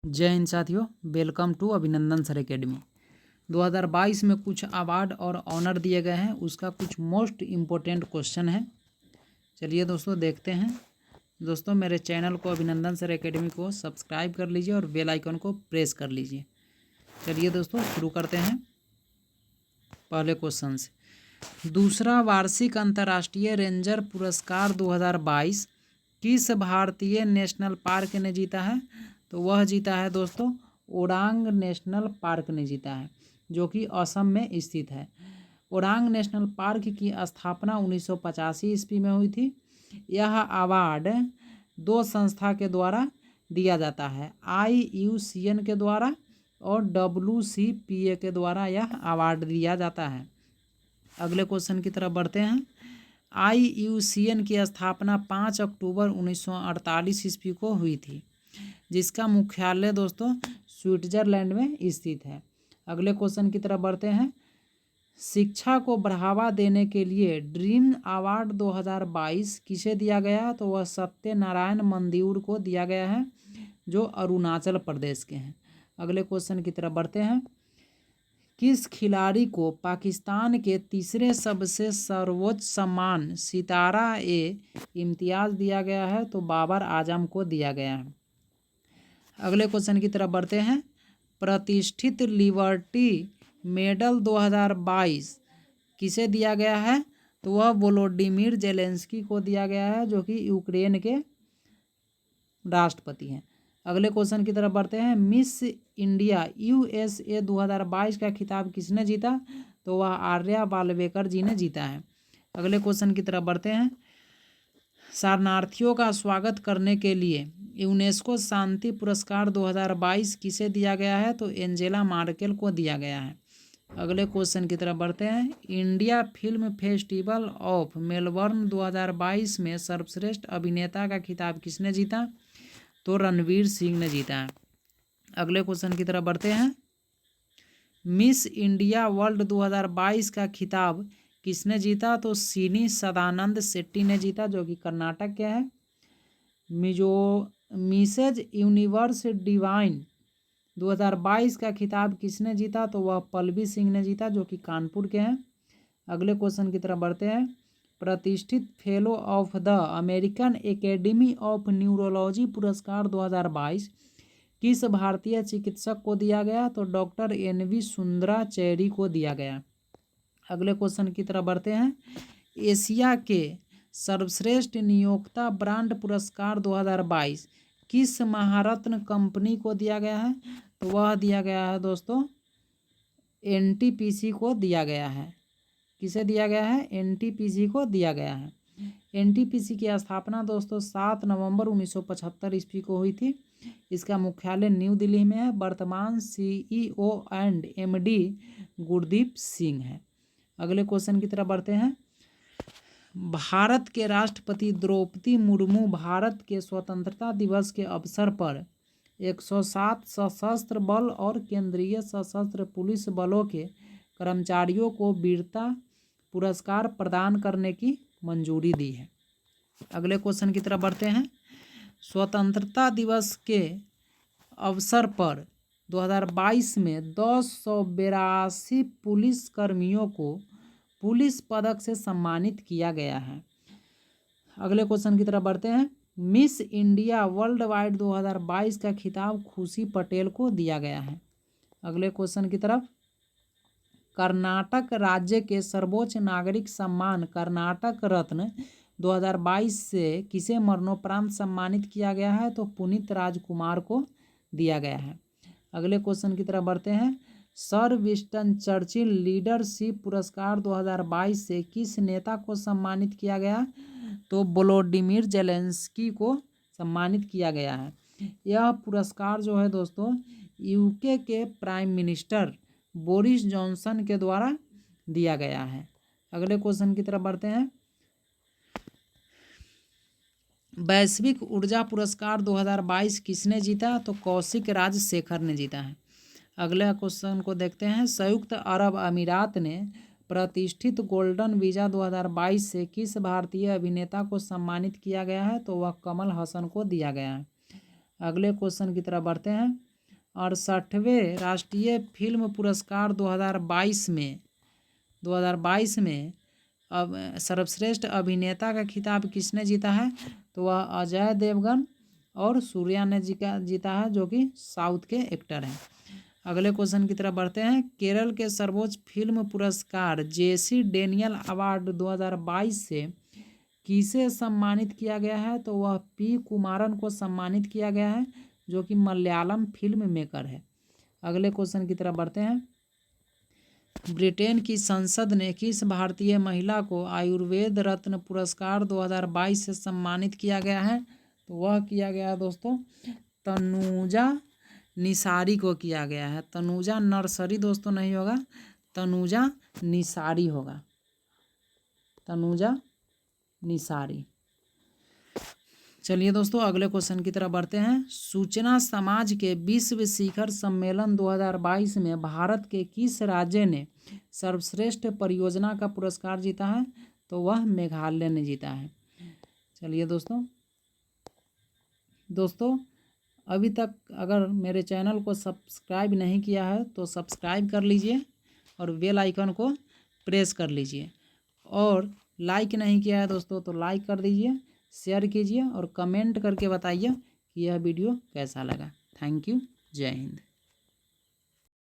जय हिंद साथियों, welcome to अभिनंदन सर एकेडमी। 2022 में कुछ अवार्ड और ऑनर दिए गए हैं, उसका कुछ मोस्ट इम्पोर्टेंट क्वेश्चन है। चलिए दोस्तों देखते हैं। दोस्तों मेरे चैनल को अभिनंदन सर एकेडमी को सब्सक्राइब कर लीजिए और बेल आइकन को प्रेस कर लीजिए। चलिए दोस्तों शुरू करते हैं पहले क्वेश्चन से। दूसरा वार्षिक अंतर्राष्ट्रीय रेंजर पुरस्कार 2022 किस भारतीय नेशनल पार्क ने जीता है? तो वह जीता है दोस्तों ओरांग नेशनल पार्क ने जीता है, जो कि असम में स्थित है। ओरांग नेशनल पार्क की स्थापना 1985 ईस्वी में हुई थी। यह अवार्ड दो संस्था के द्वारा दिया जाता है, IUCN के द्वारा और WCPA के द्वारा यह अवार्ड दिया जाता है। अगले क्वेश्चन की तरफ बढ़ते हैं। IUCN की स्थापना 5 अक्टूबर 1948 ईस्वी को हुई थी, जिसका मुख्यालय दोस्तों स्विट्जरलैंड में स्थित है। अगले क्वेश्चन की तरफ बढ़ते हैं। शिक्षा को बढ़ावा देने के लिए ड्रीम अवार्ड 2022 किसे दिया गया? तो वह सत्यनारायण मंदिर को दिया गया है, जो अरुणाचल प्रदेश के हैं। अगले क्वेश्चन की तरफ बढ़ते हैं। किस खिलाड़ी को पाकिस्तान के तीसरे सबसे सर्वोच्च सम्मान सितारा-ए-इम्तियाज दिया गया है? तो बाबर आजम को दिया गया है। अगले क्वेश्चन की तरफ बढ़ते हैं। प्रतिष्ठित लिबर्टी मेडल 2022 किसे दिया गया है? तो वह वोलोडिमिर जेलेंस्की को दिया गया है, जो कि यूक्रेन के राष्ट्रपति हैं। अगले क्वेश्चन की तरफ बढ़ते हैं। मिस इंडिया USA 2022 का खिताब किसने जीता? तो वह आर्या बालवेकर जी ने जीता है। अगले क्वेश्चन की तरफ बढ़ते हैं। शरणार्थियों का स्वागत करने के लिए यूनेस्को शांति पुरस्कार 2022 किसे दिया गया है? तो एंजेला मार्केल को दिया गया है। अगले क्वेश्चन की तरफ बढ़ते हैं। India film festival of Melbourne 2022 में सर्वश्रेष्ठ अभिनेता का खिताब किसने जीता? तो रणवीर सिंह ने जीता है। अगले क्वेश्चन की तरफ बढ़ते हैं। मिस इंडिया वर्ल्ड 2022 का खिताब किसने जीता? तो सिनी सदानंद शेट्टी ने जीता, जो कि कर्नाटक के हैं। मिसेज यूनिवर्स डिवाइन 2022 का खिताब किसने जीता? तो वह पल्लवी सिंह ने जीता, जो कि कानपुर के हैं। अगले क्वेश्चन की तरफ बढ़ते हैं। प्रतिष्ठित fellow of the American academy of neurology पुरस्कार 2022 किस भारतीय चिकित्सक को दिया गया? तो डॉक्टर NV सुंदराचार्य को दिया गया। अगले क्वेश्चन की तरफ बढ़ते हैं। एशिया के सर्वश्रेष्ठ नियोक्ता ब्रांड पुरस्कार 2022 किस महारत्न कंपनी को दिया गया है? तो वह दिया गया है दोस्तों NTPC को दिया गया है। किसे दिया गया है? NTPC को दिया गया है। NTPC की स्थापना दोस्तों 7 नवंबर 1975 ईस्वी को हुई थी। इसका मुख्यालय न्यू दिल्ली में है। वर्तमान CEO and MD Gurdeep Singh है। अगले क्वेश्चन की तरफ बढ़ते हैं। भारत के राष्ट्रपति द्रौपदी मुर्मू भारत के स्वतंत्रता दिवस के अवसर पर 107 सशस्त्र बल और केंद्रीय सशस्त्र पुलिस बलों के कर्मचारियों को वीरता पुरस्कार प्रदान करने की मंजूरी दी है। अगले क्वेश्चन की तरफ बढ़ते हैं। स्वतंत्रता दिवस के अवसर पर 2022 में 282 पुलिस कर्मियों को पुलिस पदक से सम्मानित किया गया है। अगले क्वेश्चन की तरफ बढ़ते हैं। मिस इंडिया वर्ल्ड वाइड 2022 का खिताब खुशी पटेल को दिया गया है। अगले क्वेश्चन की तरफ। कर्नाटक राज्य के सर्वोच्च नागरिक सम्मान कर्नाटक रत्न 2022 से किसे मरणोपरांत सम्मानित किया गया है? तो पुनीत राजकुमार को दिया गया है। अगले क्वेश्चन की तरफ बढ़ते हैं। सर विंस्टन चर्चिल लीडरशिप पुरस्कार 2022 से किस नेता को सम्मानित किया गया? तो वोलोडिमिर जेलेंस्की को सम्मानित किया गया है। यह पुरस्कार जो है दोस्तों UK के प्राइम मिनिस्टर बोरिस जॉनसन के द्वारा दिया गया है। अगले क्वेश्चन की तरफ बढ़ते हैं। वैश्विक ऊर्जा पुरस्कार 2022 किसने जीता? तो कौशिक राजशेखर ने जीता है। अगले क्वेश्चन को देखते हैं। संयुक्त अरब अमीरात ने प्रतिष्ठित गोल्डन वीज़ा 2022 से किस भारतीय अभिनेता को सम्मानित किया गया है? तो वह कमल हसन को दिया गया है। अगले क्वेश्चन की तरफ बढ़ते हैं। 68वें राष्ट्रीय फिल्म पुरस्कार 2022 में अब सर्वश्रेष्ठ अभिनेता का खिताब किसने जीता है? तो वह अजय देवगन और सूर्या ने जीता है, जो कि साउथ के एक्टर हैं। अगले क्वेश्चन की तरफ बढ़ते हैं। केरल के सर्वोच्च फिल्म पुरस्कार जेसी डेनियल अवार्ड 2022 से किसे सम्मानित किया गया है? तो वह पी कुमारन को सम्मानित किया गया है, जो कि मलयालम फिल्म मेकर है। अगले क्वेश्चन की तरफ बढ़ते हैं। ब्रिटेन की संसद ने किस भारतीय महिला को आयुर्वेद रत्न पुरस्कार 2022 से सम्मानित किया गया है? तो वह किया गया है दोस्तों तनुजा निसारी को किया गया है। तनुजा नर्सरी दोस्तों नहीं होगा, तनुजा निसारी होगा, तनुजा निसारी। चलिए दोस्तों अगले क्वेश्चन की तरफ बढ़ते हैं। सूचना समाज के विश्व शिखर सम्मेलन 2022 में भारत के किस राज्य ने सर्वश्रेष्ठ परियोजना का पुरस्कार जीता है? तो वह मेघालय ने जीता है। चलिए दोस्तों अभी तक अगर मेरे चैनल को सब्सक्राइब नहीं किया है तो सब्सक्राइब कर लीजिए और बेल आइकन को प्रेस कर लीजिए, और लाइक नहीं किया है दोस्तों तो लाइक कर दीजिए, शेयर कीजिए और कमेंट करके बताइए कि यह वीडियो कैसा लगा। Thank you. जय हिंद।